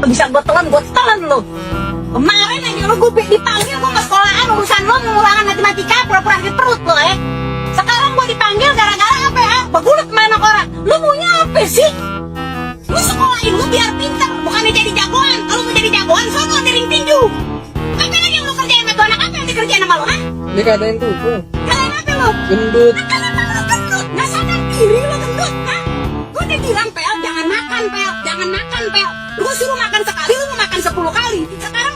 bisa gue telan lo. Kemarin aja lo gue dipanggil gue ke sekolahan urusan lo mengulangan matematika pura-pura sakit perut lo ya. Sekarang gue dipanggil gara-gara apa ya? Begulut kemana orang? Lo maunya apa sih? Lu sekolahin lu biar pintar, bukannya jadi jagoan. Kalau mau jadi jagoan, sono dering tinju. Apa lagi yang lu kerjain sama tuh anak apa yang dikerjain sama lo, ha? Ini keadaan tuh. Kalian apa lo? Gendut. Kenapa lo gendut? Nggak sadar diri lo gendut, ha? Gue udah bilang, Pel, jangan makan, Pel. Jangan makan, Pel. Gue suruh makan sekali, lu mau makan 10 kali. Sekarang